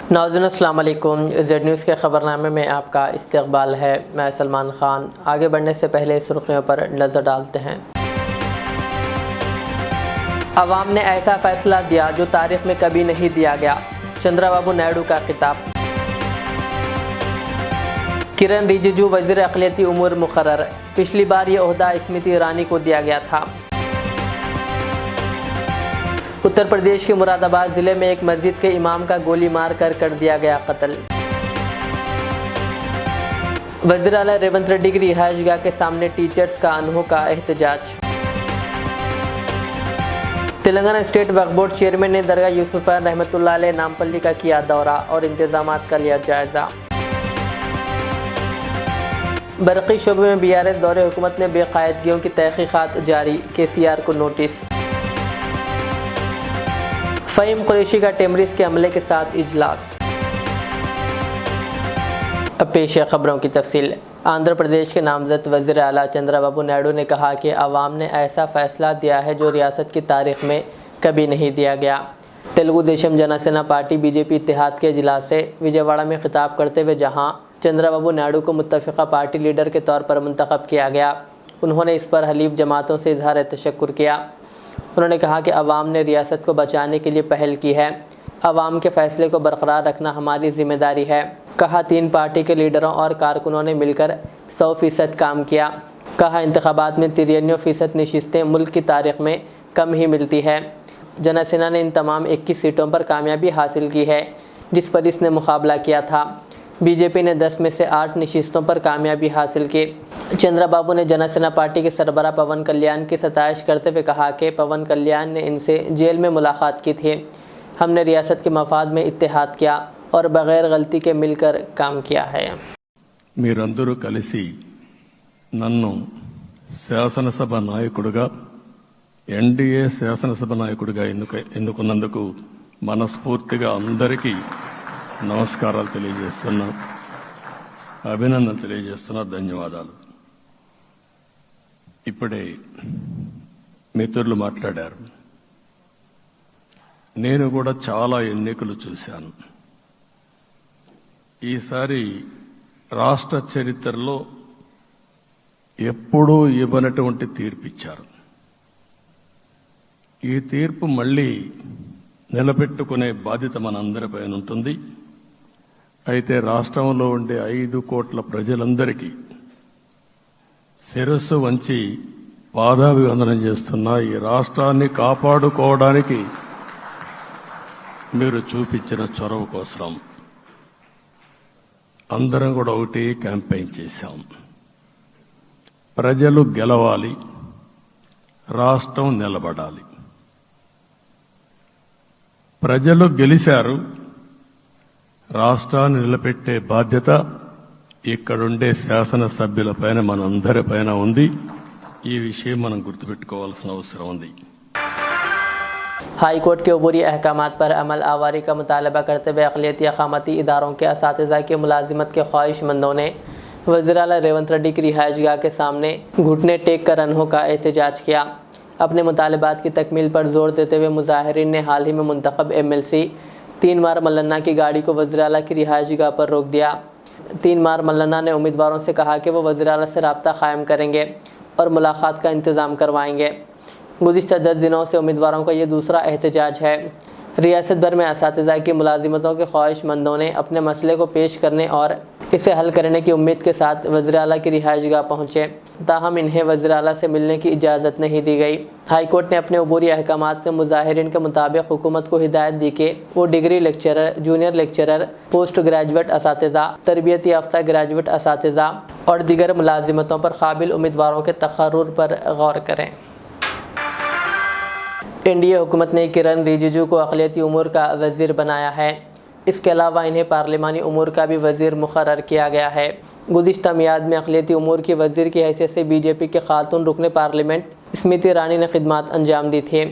नाज़रीन अस्सलाम वालेकुम। जेड न्यूज़ के ख़बरनामे में आपका इस्तकबाल है। मैं सलमान ख़ान। आगे बढ़ने से पहले सुर्खियों पर नज़र डालते हैं। अवाम ने ऐसा फ़ैसला दिया जो तारीख़ में कभी नहीं दिया गया, चंद्रबाबू नायडू का खिताब। किरण रिजिजू वज़ीर अक़लियती उमूर मुक़र्रर, पिछली बार ये ओहदा स्मृति ईरानी को दिया गया था। उत्तर प्रदेश के मुरादाबाद ज़िले में एक मस्जिद के इमाम का गोली मार कर दिया गया कत्ल। वज़ीर आला रेवंत रेड्डी की रिहाइशगाह के सामने टीचर्स का अनोखा एहतजाज। तेलंगाना स्टेट वक्फ बोर्ड चेयरमैन ने दरगाह यूसुफ़ैन रहमतुल्लाह अलैह नामपल्ली का किया दौरा और इंतज़ामात का लिया जायज़ा। बरक़ी शोबे में BRS दौरे हुकूमत ने बेकायदगियों की तहक़ीक़ात जारी, KCR को नोटिस। फ़हीम कुरैशी का टेमरिस के अमले के साथ इजलास। अब पेश है ख़बरों की तफसील। आंध्र प्रदेश के नामज़द वज़ीर आला चंद्रबाबू नायडू ने कहा कि अवाम ने ऐसा फ़ैसला दिया है जो रियासत की तारीख़ में कभी नहीं दिया गया। तेलुगु देशम जनसेना पार्टी BJP इत्तेहाद के इजलास से विजयवाड़ा में खिताब करते हुए जहां चंद्रबाबू नायडू को मुत्तफ़िक़ा पार्टी लीडर के तौर पर मुंतखब किया गया, उन्होंने इस पर हलीफ जमातों से इजहार तशक्कुर किया। उन्होंने कहा कि अवाम ने रियासत को बचाने के लिए पहल की है, अवाम के फ़ैसले को बरकरार रखना हमारी ज़िम्मेदारी है। कहा 3 पार्टी के लीडरों और कारकुनों ने मिलकर 100% काम किया। कहा इंतखाबात में 93% नशिस्तें मुल्क की तारीख़ में कम ही मिलती है। जनसेना ने इन तमाम 21 सीटों पर कामयाबी हासिल की है जिस पर इसने मुकाबला किया था। BJP ने 10 में से 8 नशिस्तों पर कामयाबी हासिल की। चंद्रबाबू ने जनसेना पार्टी के सरबराह पवन कल्याण की सताइश करते हुए कहा कि पवन कल्याण ने इनसे जेल में मुलाकात की थी। हमने रियासत के मफाद में इत्तेहाद किया और बग़ैर गलती के मिलकर काम किया है। మీరందరూ కలిసి నన్ను శాసనసభ నాయకుడిగా NDA శాసనసభ నాయకుడిగా ఎన్నుకున్నందుకు మనస్ఫూర్తిగా అందరికీ నమస్కారాలు తెలియజేస్తున్నా, అభినందనలు తెలియజేస్తున్నా, ధన్యవాదాలు. ఇప్పుడే మిత్రులు మాట్లాడారు. నేను కూడా చాలా ఎన్నికలు చూశాను. ఈసారి రాష్ట్ర చరిత్రలో ఎప్పుడూ ఇవ్వనటువంటి తీర్పు ఇచ్చారు. ఈ తీర్పు మళ్ళీ నిలబెట్టుకునే బాధ్యత మనందరిపైన ఉంటుంది. అయితే రాష్ట్రంలో ఉండే 5 కోట్ల ప్రజలందరికీ శిరస్సు వంచి పాదాభివందనం చేస్తున్నా. ఈ రాష్ట్రాన్ని కాపాడుకోవడానికి మీరు చూపించిన చొరవ కోసం అందరం కూడా ఒకటి క్యాంపెయిన్ చేశాం. ప్రజలు గెలవాలి, రాష్ట్రం నిలబడాలి. ప్రజలు గెలిచారు. రాష్ట్రాన్ని నిలబెట్టే బాధ్యత ఇక్కడుండే శాసనసభ్యులపైన మనందరిపైన ఉంది. ఈ విషయం మనం గుర్తుపెట్టుకోవాల్సిన అవసరం ఉంది. हाई कोर्ट के अबूरी अहकामात पर अमल आवारी का मुतालबा करते हुए अक़लियती अक़ामती इदारों के असातिज़ा की मुलाजिमत के ख्वाहिशमंदों ने वज़ीर आला रेवंत रेड्डी की रिहाइशगाह के सामने घुटने टेक कर अनोखा एहतजाज किया। अपने मुतालबात की तकमील पर जोर देते हुए मुजाहिरीन ने हाल ही में मुंतखब MLC 3 मार मल्लन्ना की गाड़ी को वज़ीर आला की रिहाइशगाह पर रोक दिया। 3 मार मल्लन्ना ने उम्मीदवारों से कहा कि वो वज़ीर आला से रब्ता कायम करेंगे और मुलाकात का इंतज़ाम करवाएंगे। गुज़िश्ता 10 दिनों से उम्मीदवारों का ये दूसरा एहतजाज है। रियासत भर में असातिज़ा की मुलाजिमतों के ख्वाहिशमंदों ने अपने मसले को पेश करने और इसे हल करने की उम्मीद के साथ वज़ीर आला की रिहाइशगाह पहुँचे, ताहम इन्हें वज़ीर आला से मिलने की इजाज़त नहीं दी गई। हाई कोर्ट ने अपने अबूरी अहकामात में मुजाहिरीन के मुताबिक हुकूमत को हिदायत दी कि वो degree lecturer, junior lecturer, post graduate असातिज़ा, तरबियत याफ्ता ग्रेजुएट असातिज़ा और दीगर मुलाजिमतों पर काबिल उम्मीदवारों के तक़र्रुर पर गौर करें। NDA हुकूमत ने किरण रिजिजू को अक़लियती उमूर का वज़ीर बनाया है। इसके अलावा इन्हें पार्लिमानी उमूर का भी वज़ीर मुक़र्रर किया गया है। गुज़िश्ता मियाद में अक़लियती उमूर की वज़ीर की हैसियत से BJP के खातून रुकन पार्लियामेंट स्मृति ईरानी ने खिदमात अंजाम दी थी,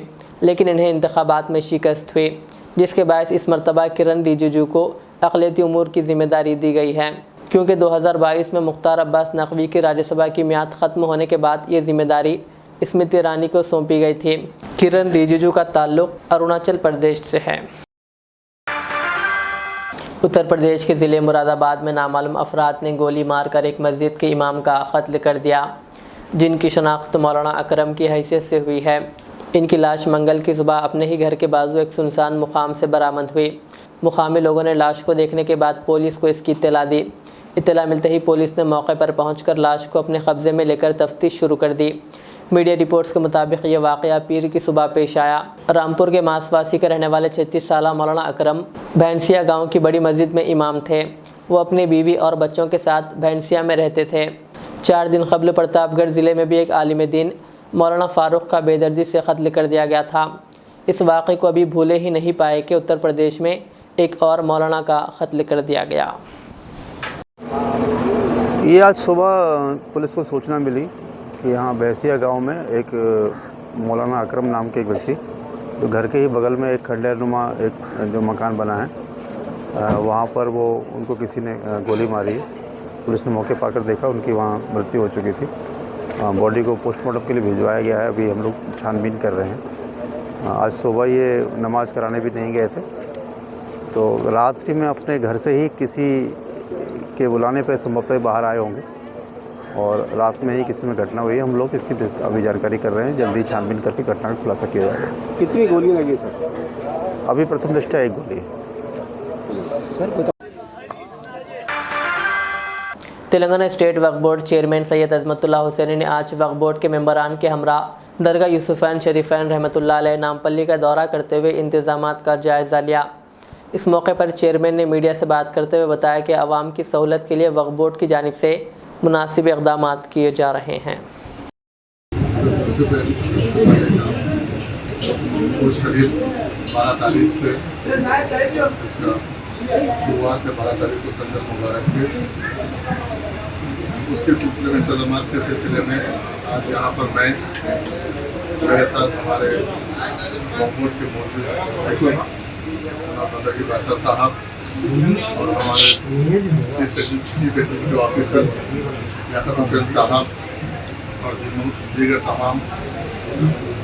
लेकिन इन्हें इंतखाबात में शिकस्त हुई, जिसके बायस इस मरतबा किरण रिजिजू को अक़लियती उमूर की ज़िम्मेदारी दी गई है। क्योंकि 2022 में मुख्तार अब्बास नक़वी की राज्यसभा की मियाद ख़त्म होने के बाद ये ज़िम्मेदारी स्मृति ईरानी को सौंपी गई थी। किरण रिजिजू का ताल्लुक़ अरुणाचल प्रदेश से है। اتر پردیش کے ضلع مراد آباد میں نامعلوم افراد نے گولی مار کر ایک مسجد کے امام کا قتل کر دیا، جن کی شناخت مولانا اکرم کی حیثیت سے ہوئی ہے۔ ان کی لاش منگل کی صبح اپنے ہی گھر کے بازو ایک سنسان مقام سے برآمد ہوئی۔ مقامی لوگوں نے لاش کو دیکھنے کے بعد پولیس کو اس کی اطلاع دی۔ اطلاع ملتے ہی پولیس نے موقع پر پہنچ کر لاش کو اپنے قبضے میں لے کر تفتیش شروع کر دی۔ میڈیا رپورٹس کے مطابق یہ واقعہ پیر کی صبح پیش آیا۔ رامپور کے ماسواسی کے رہنے والے 36 سالہ مولانا اکرم بھینسیا گاؤں کی بڑی مسجد میں امام تھے۔ وہ اپنی بیوی اور بچوں کے ساتھ بھینسیا میں رہتے تھے۔ 4 دن قبل پرتاپ گڑھ ضلع میں بھی ایک عالم دین مولانا فاروق کا بے دردی سے قتل کر دیا گیا تھا۔ اس واقعے کو ابھی بھولے ہی نہیں پائے کہ اتر پردیش میں ایک اور مولانا کا قتل کر دیا گیا۔ یہ آج صبح پولیس کو سوچنا ملی کہ یہاں بھینسیا گاؤں میں ایک مولانا اکرم نام کے ایک ویکتی جو گھر کے ہی بغل میں ایک کھنڈیر نما ایک جو مکان بنا ہے وہاں پر ان کو کسی نے گولی ماری ہے۔ پولیس نے موقع پا کر دیکھا ان کی وہاں مرتیو ہو چکی تھی۔ باڈی کو پوسٹ مارٹم کے لیے بھجوایا گیا ہے، ابھی ہم لوگ چھان بین کر رہے ہیں۔ آج صبح یہ نماز کرانے بھی نہیں گئے تھے، تو راتری میں اپنے گھر سے ہی کسی کے بلانے پہ سمبھوتہ باہر آئے ہوں گے اور رات میں ہی کسی میں گھٹنا ہوئی ہے۔ ہم لوگ اس کی ابھی جانکاری کر رہے ہیں، جلدی چھان بین کر کے گھٹنا کا خلاصہ کیا جائے گا۔ کتنی گولیاں لگی سر؟ ابھی پرتھم دشٹیا ایک گولی ہے۔ تلنگانہ اسٹیٹ وقف بورڈ چیئرمین سید عظمت اللہ حسینی نے آج وقف بورڈ کے ممبران کے ہمراہ درگاہ یوسفین شریفین رحمۃ اللہ علیہ نامپلی کا دورہ کرتے ہوئے انتظامات کا جائزہ لیا۔ اس موقع پر چیئرمین نے میڈیا سے بات کرتے ہوئے بتایا کہ عوام کی سہولت کے لیے وقف بورڈ کی جانب سے مناسب اقدامات کیے جا رہے ہیں۔ شریف 12 تاریخ سے اس کا شروعات ہے، 12 تاریخ کو سنڈے مبارک سے۔ اس کے سلسلے میں انتظامات کے سلسلے میں آج یہاں پر میں میرے ساتھ ہمارے وقف بورڈ کے معزز مدعی بادشاہ صاحب اور ہمارے چیف ایگزیکٹو آفیسر لیاقت حسین صاحب اور دیگر تمام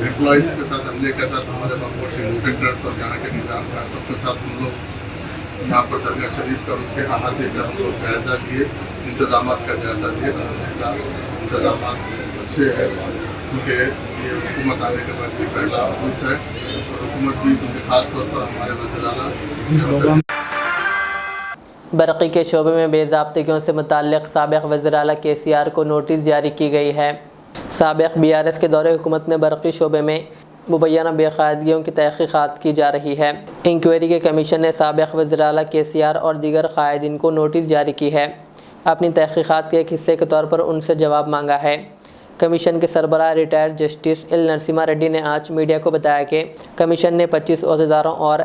امپلائیز کے ساتھ عملے کے ساتھ ہمارے وقف بورڈ کے انسپیکٹرس اور یہاں کے نظام کا سب کے ساتھ ہم لوگ یہاں پر درگاہ شریف کا اس کے احاطے کا ہم لوگ جائزہ لیے، انتظامات کا جائزہ لیے۔ الحمدللہ انتظامات اچھے ہیں کیونکہ یہ حکومت آنے کے بعد بھی پہلا آفس ہے اور حکومت بھی خاص طور پر ہمارے وزیر اعلیٰ برقی کے شعبے میں بے ضابطگیوں سے متعلق سابق وزیر اعلیٰ KCR کو نوٹس جاری کی گئی ہے۔ سابق BRS کے دور حکومت نے برقی شعبے میں مبینہ بے قاعدگیوں کی تحقیقات کی جا رہی ہے۔ انکوائری کے کمیشن نے سابق وزیر اعلیٰ KCR اور دیگر قائدین کو نوٹس جاری کی ہے۔ اپنی تحقیقات کے ایک حصے کے طور پر ان سے جواب مانگا ہے۔ کمیشن کے سربراہ retired justice L Narasimha ready نے آج میڈیا کو بتایا کہ کمیشن نے 25 عہدیداروں اور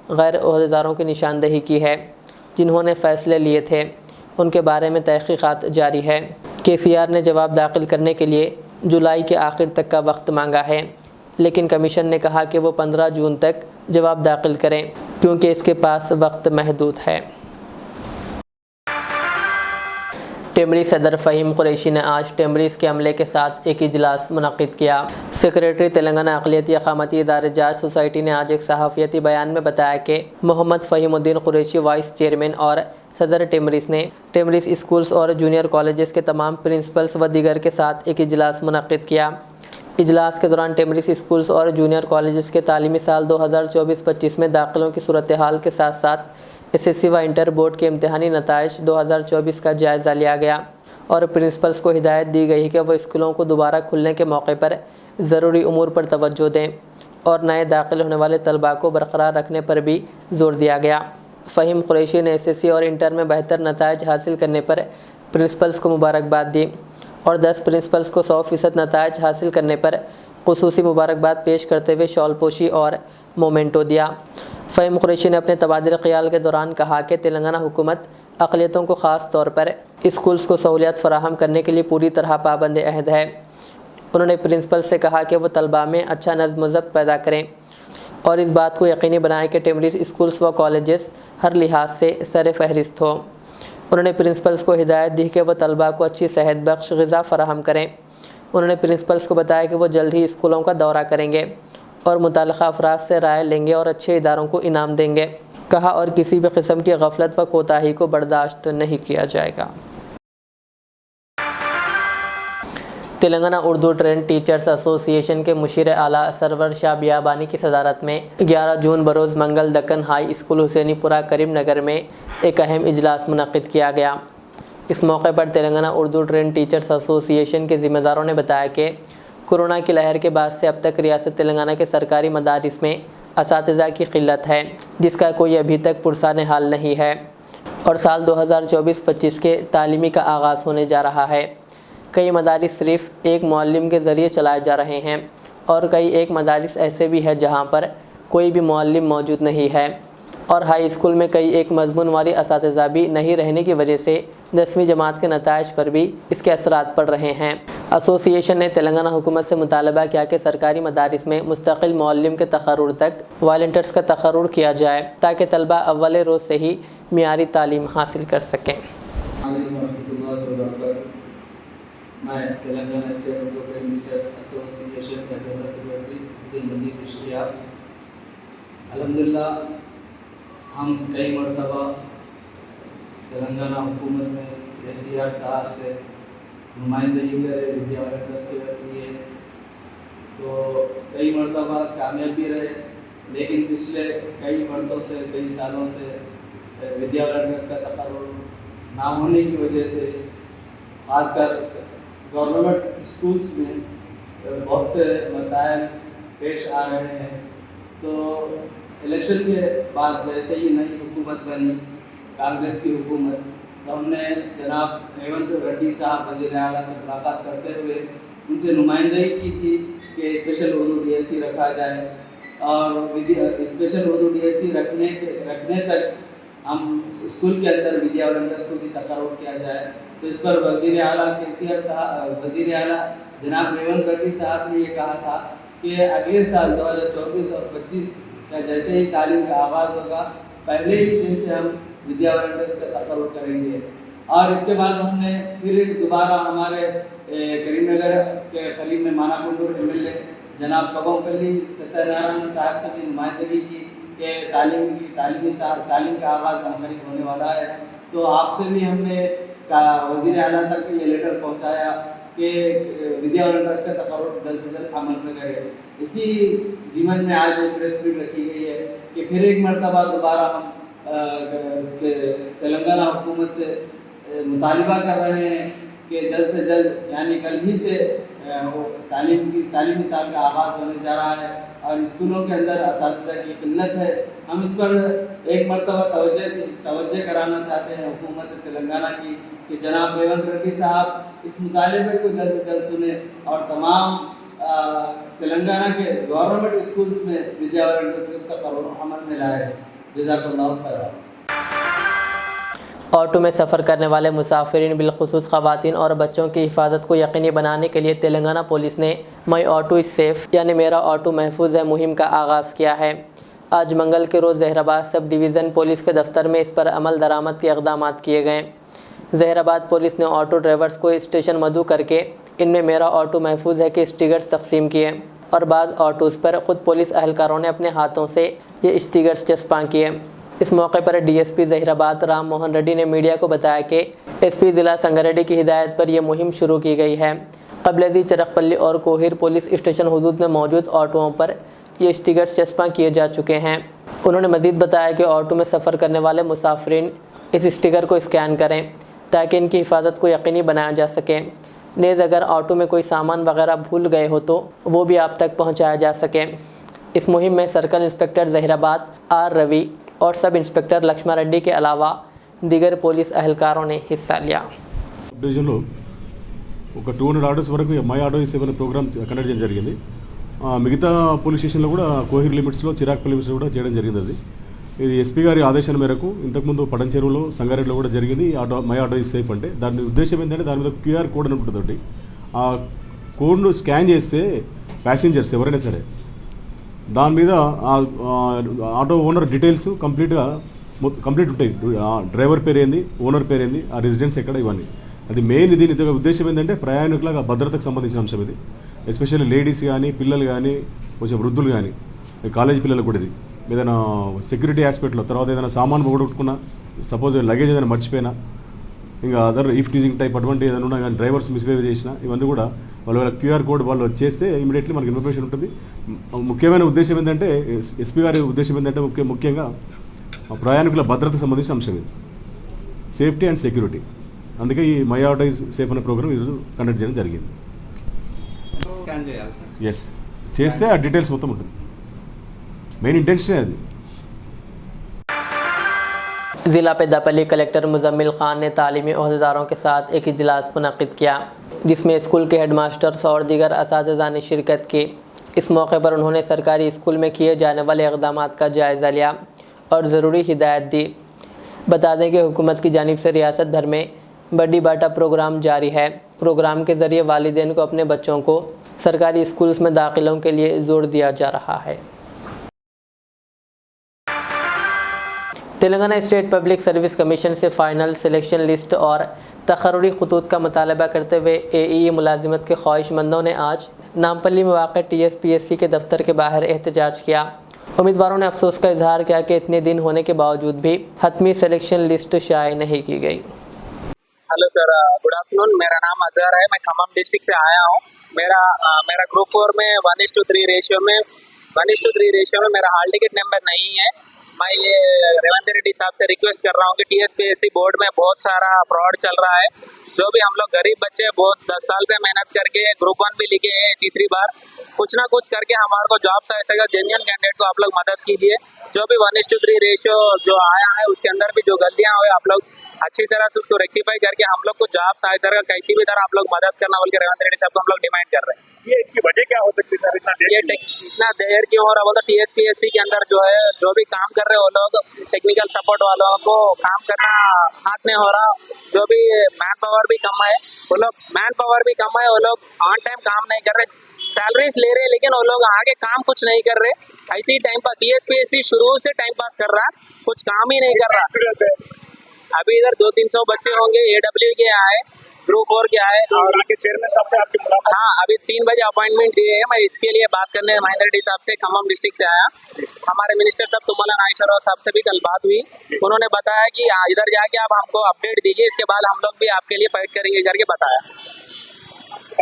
غیر عہدیداروں کی نشاندہی کی ہے جنہوں نے فیصلے لیے تھے، ان کے بارے میں تحقیقات جاری ہے۔ KCR نے جواب داخل کرنے کے لیے جولائی کے آخر تک کا وقت مانگا ہے، لیکن کمیشن نے کہا کہ وہ 15 جون تک جواب داخل کریں کیونکہ اس کے پاس وقت محدود ہے۔ ٹیمری صدر فہیم قریشی نے آج ٹیمریز کے عملے کے ساتھ ایک اجلاس منعقد کیا۔ سیکریٹری تلنگانہ اقلیتی اقامتی ادارے جاج سوسائٹی نے آج ایک صحافتی بیان میں بتایا کہ محمد فہیم الدین قریشی وائس چیئرمین اور صدر ٹیمریز نے ٹیمریز اسکولز اور جونیئر کالجز کے تمام پرنسپلز و دیگر کے ساتھ ایک اجلاس منعقد کیا۔ اجلاس کے دوران ٹیمریز اسکولز اور جونیئر کالجز کے تعلیمی سال 2024-25 میں داخلوں کی صورتحال کے ساتھ ساتھ SSC و انٹر بورڈ کے امتحانی نتائج 2024 کا جائزہ لیا گیا اور پرنسپلز کو ہدایت دی گئی کہ وہ اسکولوں کو دوبارہ کھلنے کے موقع پر ضروری امور پر توجہ دیں اور نئے داخل ہونے والے طلباء کو برقرار رکھنے پر بھی زور دیا گیا۔ فہیم قریشی نے SSC اور انٹر میں بہتر نتائج حاصل کرنے پر پرنسپلز کو مبارکباد دی اور 10 پرنسپلز کو 100% نتائج حاصل کرنے پر خصوصی مبارکباد پیش کرتے ہوئے شال پوشی اور مومنٹو دیا۔ فہیم قریشی نے اپنے تبادلہ خیال کے دوران کہا کہ تلنگانہ حکومت اقلیتوں کو خاص طور پر اسکولز کو سہولیات فراہم کرنے کے لیے پوری طرح پابند عہد ہے۔ انہوں نے پرنسپل سے کہا کہ وہ طلباء میں اچھا نظم و ضبط پیدا کریں اور اس بات کو یقینی بنائیں کہ ٹیمریز اسکولز و کالجز ہر لحاظ سے سر فہرست ہو۔ انہوں نے پرنسپلز کو ہدایت دی کہ وہ طلباء کو اچھی صحت بخش غذا فراہم کریں۔ انہوں نے پرنسپلز کو بتایا کہ وہ جلد ہی اسکولوں کا دورہ کریں گے اور متعلقہ افراد سے رائے لیں گے اور اچھے اداروں کو انعام دیں گے۔ कहा और किसी भी किस्म की गफलत व कोताही को बर्दाश्त नहीं किया जाएगा। Telangana Urdu train teachers association के मुशीर आला सरवर शाह बियाबानी की सदारत में 11 जून बरोज़ मंगल दक्कन हाई स्कूल हुसैनीपुरा करीमनगर में एक अहम इजलास मुनक़्क़िद किया गया। इस मौके पर Telangana Urdu train teachers association के ज़िम्मेदारों ने बताया कि कोरोना की लहर के बाद से अब तक रियासत तेलंगाना के सरकारी मदारिस में असातिज़ा की क़िल्लत है, जिसका कोई अभी तक पुरसान हाल नहीं है और साल 2024-25 के तालीमी का आगाज़ होने जा रहा है। कई मदारिस सिर्फ एक मुअल्लिम के ज़रिए चलाए जा रहे हैं और कई एक मदारिस ऐसे भी है जहां पर कोई भी मुअल्लिम मौजूद नहीं है और हाई स्कूल में कई एक मज़मून वाली असातिज़ा भी नहीं रहने की वजह से 10वीं जमात के नताइज पर भी इसके असरात पड़ रहे हैं। एसोसिएशन ने तेलंगाना हुकूमत से मुतालबा किया कि सरकारी मदारिस में मुस्तकिल मुअल्लिम के तक़र्रुर तक वॉलंटियर्स का तक़र्रुर किया जाए ताकि तलबा अव्वल रोज़ से ही मियारी तालीम हासिल कर सकें। मैं Telangana state Urdu train teachers association का जनरल सेक्रेटरी अब्दुल मजीद इश्तियाक। अल्हम्दुलिल्लाह हम कई मरतबा तेलंगाना हुकूमत में ACR साहब से नुमाइंदगी करे विद्या वॉलंटियर्स के लिए, तो कई मरतबा कामयाब भी रहे, लेकिन पिछले कई वर्षों से कई सालों से विद्या वॉलंटियर्स का तक़र्रुर ना होने की वजह से खासकर गवर्नमेंट स्कूल्स में बहुत से मसाइल पेश आ रहे हैं। तो इलेक्शन के बाद जैसे ही नई हुकूमत बनी, कांग्रेस की हुकूमत, तो हमने जनाब रेवंत रेड्डी साहब वज़ीर आला से मुलाकात करते हुए उनसे नुमाइंदगी की थी कि स्पेशल उर्दू DSC रखा जाए और स्पेशल उर्दू DSC रखने तक हम स्कूल के अंदर विद्या वॉलंटियर्स को भी तक़र्रुर किया जाए। तो इस पर वज़ीर आला जनाब रेवंत रेड्डी साहब ने ये कहा था कि अगले साल 2024 और 25 का जैसे ही तालीम का आगाज़ होगा, पहले ही दिन से हम विद्या वॉलंटियर्स का तक़र्रुर करेंगे। और इसके बाद हमने फिर दोबारा हमारे करीमनगर के करीब में मानाकुंडूर MLA जनाब कबोपल्ली सत्यनारायण साहब से भी नुमाइंदगी की कि तालीम का आगाज़ करीब होने वाला है। तो आपसे भी हमने वज़ीर आला तक ये लेटर पहुंचाया कि विद्या वॉलंटियर्स का तक़र्रुर जल्द से जल्द अमल में करे। इसी ज़िमन में आज एक प्रेस मीट रखी गई है कि फिर एक मरतबा दोबारा हम तेलंगाना हुकूमत से मुतालिबा कर रहे हैं कि जल्द से जल्द यानी कल ही से तालीमी साल का आगाज़ होने जा रहा है और स्कूलों के अंदर असातिज़ा की क़िल्लत है। हम इस पर एक मरतबा तवज्जो कराना चाहते हैं हुकूमत तेलंगाना की कि जनाब रेवंत रेड्डी साहब इस मुतालिबे को जल्द से जल्द सुने और तमाम तेलंगाना के गवर्नमेंट स्कूल्स में विद्या वॉलंटियर्स का तक़र्रुर अमल में लाए। जज़ाकल्लाहु खैरा। ऑटो में सफ़र करने वाले मुसाफिरीन बिलखुसूस ख़वातीन और बच्चों की हिफाजत को यकीनी बनाने के लिए तेलंगाना पुलिस ने माई ऑटो इज़ सेफ़ यानी मेरा ऑटो महफूज है मुहिम का आगाज़ किया है। आज मंगल के रोज़ जहराबाद सब डिवीज़न पुलिस के दफ्तर में इस पर अमल दरामद के इक़दाम किए गए। जहराबाद पुलिस ने ऑटो ड्राइवर्स को स्टेशन मदऊ करके इनमें मेरा ऑटो महफूज है के स्टिकर्स तकसीम किए और बाज़ ऑटोज़ पर ख़ुद पुलिस अहलकारों ने अपने हाथों से ये स्टिकर्स चस्पा किए। इस मौके पर DSP जहीराबाद राम मोहन रेड्डी ने मीडिया को बताया कि SP ज़िला संगारेड्डी की हिदायत पर यह मुहिम शुरू की गई है। कबलजी चरकपल्ली और कोहिर पुलिस स्टेशन हुदूद में मौजूद ऑटोओं पर ये स्टिकर्स चस्पा किए जा चुके हैं। उन्होंने मज़ीद बताया कि ऑटो में सफ़र करने वाले मुसाफिरीन इस स्टिकर को स्कैन करें ताकि इनकी हिफाजत को यकीनी बनाया जा सके। नेज़ अगर ऑटो में कोई सामान वगैरह भूल गए हो तो वो भी आप तक पहुंचाया जा सके। इस मुहिम में circle inspector Zaheerabad R Ravi और सब इंस्पेक्टर लक्ष्मण रेड्डी के अलावा दीगर पुलिस अहलकारों ने हिस्सा लिया। డివిజన్లో ఒక 200 ఆర్డర్స్ వరకు మై ఆటో ఈజ్ సేఫ్ అనే ప్రోగ్రామ్ కండక్ట్ చేయడం జరిగింది. మిగతా పోలీస్ స్టేషన్లో కూడా కోహిర్ లిమిట్స్లో చిరాక్పల్లి లిమిట్స్లో కూడా చేయడం జరిగింది. ఇది SP గారి ఆదేశాల మేరకు ఇంతకుముందు పటన్ చెరువులో సంగారెడ్డిలో కూడా జరిగింది. మై ఆటో ఈజ్ సేఫ్ అంటే దాని ఉద్దేశం ఏంటంటే దాని మీద QR కోడ్ అని ఉంటుంది. ఆ కోడ్ను స్కాన్ చేస్తే ప్యాసింజర్స్ ఎవరైనా సరే దాని మీద ఆటో ఓనర్ డీటెయిల్స్ కంప్లీట్ ఉంటాయి. డ్రైవర్ పేరేంది, ఓనర్ పేరేంది, ఆ రెసిడెన్స్ ఎక్కడ, ఇవన్నీ. అది మెయిన్. దీని ఉద్దేశం ఏంటంటే ప్రయాణికుల భద్రతకు సంబంధించిన అంశం ఇది. ఎస్పెషల్లీ లేడీస్ కానీ, పిల్లలు కానీ, కొంచెం వృద్ధులు కానీ, కాలేజీ పిల్లలు కూడా ఇది ఏదైనా సెక్యూరిటీ ఆస్పెక్ట్లో, తర్వాత ఏదైనా సామాన్ పోగొట్టుకున్నా, సపోజ్ లగేజ్ ఏదైనా మర్చిపోయినా, ఇంకా అదర్ ఈఫ్ టీజింగ్ టైప్ అటువంటి ఏదైనా ఉన్నా కానీ డ్రైవర్స్ మిస్బిహేవ్ చేసినా, ఇవన్నీ కూడా వాళ్ళ క్యూఆర్ కోడ్ వాళ్ళు చేస్తే ఇమీడియట్లీ మనకి ఇన్ఫర్మేషన్ ఉంటుంది. ముఖ్యమైన ఉద్దేశం ఏంటంటే, ఎస్పీ గారి ఉద్దేశం ఏంటంటే ముఖ్యంగా ప్రయాణికుల భద్రతకు సంబంధించిన అంశం ఇది, సేఫ్టీ అండ్ సెక్యూరిటీ. అందుకే ఈ మై ఆటో ఈజ్ సేఫ్ అనే ప్రోగ్రామ్ ఈరోజు కండక్ట్ చేయడం జరిగింది. ఎస్, చేస్తే ఆ డీటెయిల్స్ మొత్తం ఉంటుంది. మెయిన్ ఇంటెన్షన్ అది. ज़िला पेद्दापल्ली कलेक्टर मुजम्मिल खान ने तालीमी ओहदेदारों के साथ एक इजलास मुनक़िद किया, जिसमें स्कूल के हेडमास्टर्स और दीगर असातिज़ा ने शिरकत की। इस मौके पर उन्होंने सरकारी स्कूल में किए जाने वाले इक़दामात का जायज़ा लिया और ज़रूरी हिदायत दी। बता दें कि हुकूमत की जानिब से रियासत भर में बड़ी बाटा प्रोग्राम जारी है। प्रोग्राम के ज़रिए वालिदैन को अपने बच्चों को सरकारी स्कूल्स में दाखिलों के लिए ज़ोर दिया जा रहा है। Telangana state public service commission से फ़ाइनल सिलेक्शन लिस्ट और तक़र्रुरी ख़ुतूत का मुतालबा करते हुए AEE मुलाजिमत के ख्वाहिशमंदों ने आज नामपल्ली में वाक़ TSPSC के दफ्तर के बाहर एहतजाज किया। उम्मीदवारों ने अफसोस का इजहार किया कि इतने दिन होने के बावजूद भी हतमी सिलेक्शन लिस्ट शाये नहीं की गई। Hello sir, good afternoon. मेरा नाम अजहर है, मैं खम्मम डिस्ट्रिक्ट से आया हूँ। मेरा ग्रुप 4 में 1:3 रेशियो में मेरा हॉल टिकट नंबर नहीं है। मैं ये रेवंत रेड्डी साहब से रिक्वेस्ट कर रहा हूँ कि TSPSC बोर्ड में बहुत सारा फ्रॉड चल रहा है। जो भी हम लोग गरीब बच्चे बहुत 10 साल से मेहनत करके ग्रुप 1 भी लिखे हैं, तीसरी बार कुछ ना कुछ करके हमारे को जॉब्स आ सकेगा। जेन्युइन कैंडिडेट को आप लोग मदद कीजिए। जो भी 1:3 रेशियो जो आया है उसके अंदर भी जो गलतियाँ हुई आप लोग अच्छी तरह से उसको रेक्टिफाई करके हम लोग को जॉब्स आए सर, कैसी भी तरह आप लोग मदद करना बोल के रेवंत रेड्डी साहब को हम लोग डिमांड कर रहे हैं। ये इसकी वजह क्या हो सकती है सर, इतना देर क्यों हो रहा? बोलते TSPSC के अंदर जो है जो भी काम कर रहे हैं वो लोग टेक्निकल सपोर्ट वालों को काम करना हाथ में हो रहा। जो भी मैन पावर भी कम है वो लोग ऑन टाइम काम नहीं कर रहे, सैलरीज ले रहे लेकिन वो लोग आगे काम कुछ नहीं कर रहे। ऐसे ही टाइम पास TSPSC शुरू से टाइम पास कर रहा, कुछ काम ही नहीं कर रहा। अभी इधर 200-300 बच्चे होंगे AW के आए, ग्रुप 4 के आए और चेयरमैन साहब से आपकी मुलाकात? हाँ, अभी 3 बजे अपॉइंटमेंट दिए है। मैं इसके लिए बात करने महेंद्र रेड्डी साहब से खम्मम डिस्ट्रिक्ट से आया। हमारे मिनिस्टर साहब तुमला नागेश्वरराव साहब से भी कल बात हुई। उन्होंने बताया कि इधर जाके आप हमको अपडेट दीजिए, इसके बाद हम लोग भी आपके लिए फाइट करेंगे करके बताया।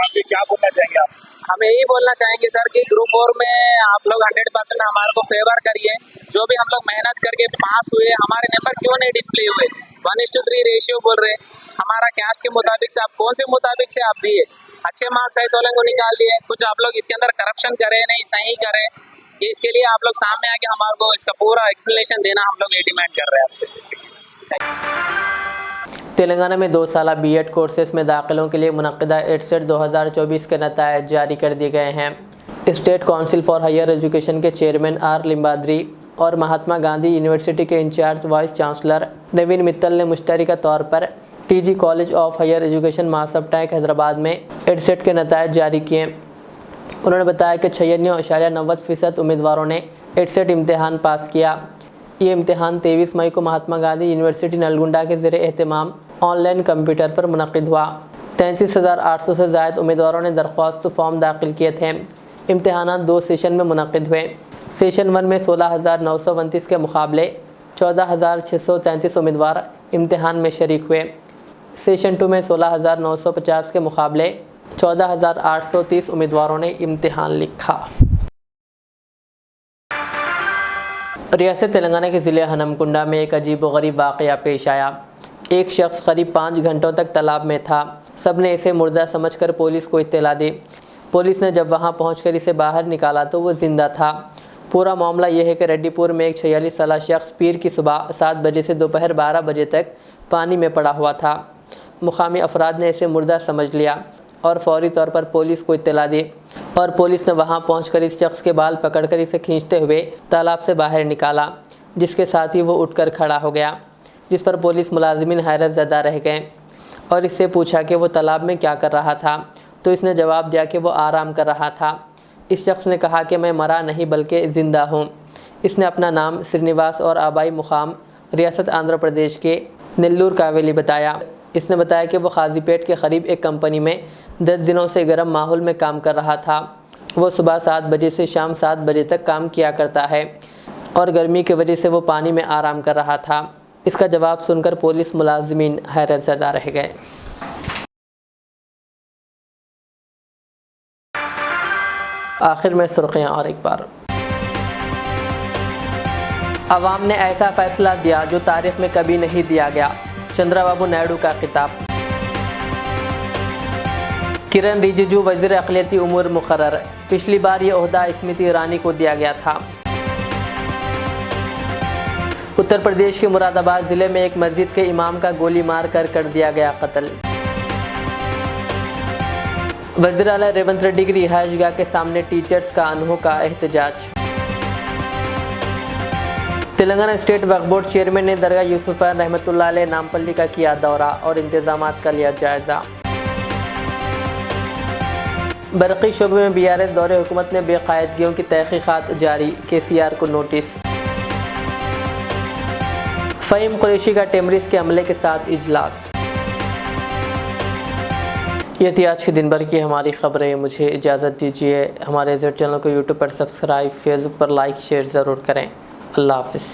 आप क्या बोलना चाहेंगे आप? हम यही बोलना चाहेंगे सर कि ग्रुप 4 में आप लोग 100% हमारे को फेवर करिए। जो भी हम लोग मेहनत करके पास हुए, हमारे नंबर क्यों नहीं डिस्प्ले हुए? 1:3 रेशियो बोल रहे, हमारा कैस्ट के मुताबिक से आप कौन से मुताबिक से आप दिए? अच्छे मार्क्स है सोलंग को निकाल दिए, कुछ आप लोग इसके अंदर करप्शन करे नहीं, सही करे। इसके लिए आप लोग सामने आके हमारे को इसका पूरा एक्सप्लेनेशन देना हम लोग ये डिमांड कर रहे हैं आपसे। तेलंगाना में 2 साला B.Ed कोर्सेस में दाखिलों के लिए मुनक़्क़िदा EdSET 2024 के नतायज जारी कर दिए गए हैं। State council for higher education के चेयरमैन R. लिम्बाद्री और महात्मा गांधी यूनिवर्सिटी के incharge vice chancellor Naveen Mittal ने मुश्तरका तौर पर TG college of higher education Masab Tank Hyderabad में EdSET के नतायज जारी किए। उन्होंने बताया कि 96.90% उम्मीदवारों ने EdSET इम्तहान पास किया। ये इम्तहान 23 मई को महात्मा गांधी यूनिवर्सिटी नलगुंडा के ज़रिए एहतमाम ऑनलाइन कंप्यूटर पर मुनक़्क़िद हुआ। 33,800 से ज़ायद उम्मीदवारों ने दरख्वास्त फॉर्म दाखिल किए थे। इम्तहानात 2 सेशन में मुनक़्क़िद हुए। सेशन 1 में 16,929 के मुकाबले 14,633 उम्मीदवार इम्तहान में शरीक हुए। सेशन 2 में 16,950 के मुकाबले 14,830 उम्मीदवारों ने इम्तहान लिखा। रियासत तेलंगाना के ज़िले हनमकुंडा में एक अजीब व गरीब वाक़या पेश आया। एक शख्स करीब 5 घंटों तक तालाब में था। सब ने इसे मुर्दा समझकर पुलिस को इत्तला दी। पुलिस ने जब वहां पहुंचकर इसे बाहर निकाला तो वो ज़िंदा था। पूरा मामला यह है कि रेड्डीपुर में एक 46 साला शख्स पीर की सुबह 7 बजे से दोपहर 12 बजे तक पानी में पड़ा हुआ था। मुकामी अफराद ने इसे मुर्दा समझ लिया और फौरी तौर पर पुलिस को इत्तला दी और पुलिस ने वहां पहुंचकर इस शख्स के बाल पकड़कर इसे खींचते हुए तालाब से बाहर निकाला, जिसके साथ ही वो उठकर खड़ा हो गया, जिस पर पुलिस मुलाजिमिन हैरत ज़दा रह गए और इससे पूछा कि वो तालाब में क्या कर रहा था, तो इसने जवाब दिया कि वो आराम कर रहा था। इस शख्स ने कहा कि मैं मरा नहीं बल्कि ज़िंदा हूँ। इसने अपना नाम श्रीनिवास और आबाई मुकाम रियासत आंध्र प्रदेश के नेल्लूर कावेली बताया। इसने बताया कि वो खाजीपेट के करीब एक कंपनी में 10 दिनों से गर्म माहौल में काम कर रहा था। वो सुबह 7 बजे से शाम 7 बजे तक काम किया करता है। और गर्मी की वजह से वो पानी में आराम कर रहा था। इसका जवाब सुनकर पुलिस मुलाजिमीन हैरत ज़दा रह गए। आखिर में सुर्खियाँ और एक बार। अवाम ने ऐसा फैसला दिया जो तारीख में कभी नहीं दिया गया, चंद्रबाबू नायडू का खिताब। किरण रिजिजू वज़ीर अक़लियती उमूर मुक़र्रर, पिछली बार ये ओहदा स्मृति ईरानी को दिया गया था। उत्तर प्रदेश के मुरादाबाद ज़िले में एक मस्जिद के इमाम का गोली मार कर दिया गया कत्ल। वज़ीर आला रेवंत रेड्डी की रिहाइशगाह के सामने टीचर्स का अनोखा एहतजाज। तेलंगाना स्टेट वक्फ बोर्ड चेयरमैन ने दरगाह यूसुफ़ैन रहमतुल्लाह अलैह नामपल्ली का किया दौरा और इंतज़ामात का लिया जायज़ा। बरक़ी शोबे में BRS दौरे हुकूमत ने बेकायदगियों की तहक़ीक़ात जारी, KCR को नोटिस। फ़हीम कुरैशी का टेमरिस के अमले के साथ इजलास। ये थी आज के दिन भर की हमारी ख़बरें। मुझे इजाज़त दीजिए। हमारे ज़ेड चैनल को यूट्यूब पर सब्सक्राइब, फेसबुक पर लाइक शेयर ज़रूर करें। अल्लाह हाफ़िज़।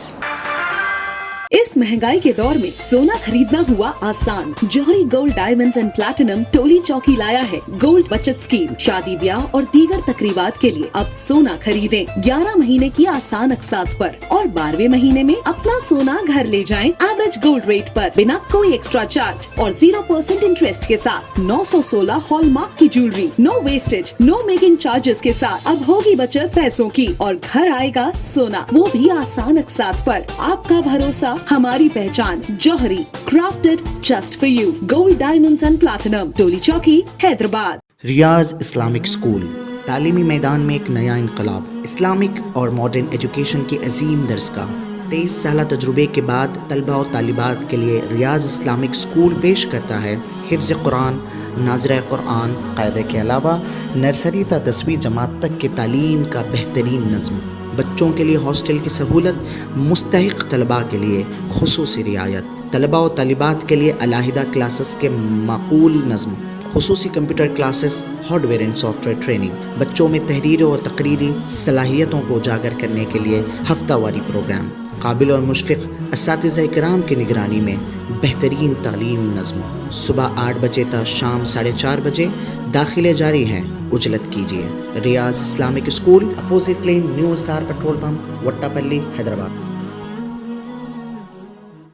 इस महंगाई के दौर में सोना खरीदना हुआ आसान। जौहरी gold diamonds and platinum Toli चौकी लाया है गोल्ड बचत स्कीम। शादी ब्याह और दीगर तकरीबात के लिए अब सोना खरीदें 11 महीने की आसान अक़सात पर और 12वें महीने में अपना सोना घर ले जाएं एवरेज गोल्ड रेट पर बिना कोई एक्स्ट्रा चार्ज और 0% इंटरेस्ट के साथ। 916 हॉलमार्क की jewellery, no wastage, no making charges के साथ। अब होगी बचत पैसों की और घर आएगा सोना, वो भी आसान अक़सात पर। आपका भरोसा, हमारी पहचान। Jauhari, crafted just for you. Gold diamonds and platinum, Toli Chowki, Hyderabad. Riyaz Islamic school, तालीमी मैदान में एक नया इनकलाब। इस्लामिक और मॉडर्न एजुकेशन की अजीम दरसगाह। 23 साल तजुर्बे के बाद तलबा और तालिबात के लिए रियाज इस्लामिक स्कूल पेश करता है हिफ्ज़ कुरान, नाज़िरा कुरान क़ायदे के अलावा नर्सरी ta 10वीं जमात तक की तालीम का बेहतरीन नज़्म। बच्चों के लिए हॉस्टल की सहूलत, मुस्तहिक़ तलबा के लिए खुसूसी रियायत, तलबा और तालिबात के लिए अलहदा क्लासेस के माकूल नज़्म, खुसूसी computer classes, hardware and software training. बच्चों में तहरीरी और तकरीरी सलाहियतों को उजागर करने के लिए हफ्तावारी प्रोग्राम। काबिल और मुशफ़िक़ असातिज़ा इकराम की निगरानी में बेहतरीन तालीम नज़्म। सुबह 8 बजे तक शाम 4:30 बजे दाखिले जारी हैं, उजलत कीजिए। Riyaz Islamic school, opposite lane, new SR petrol pump, Vattapalli, Hyderabad.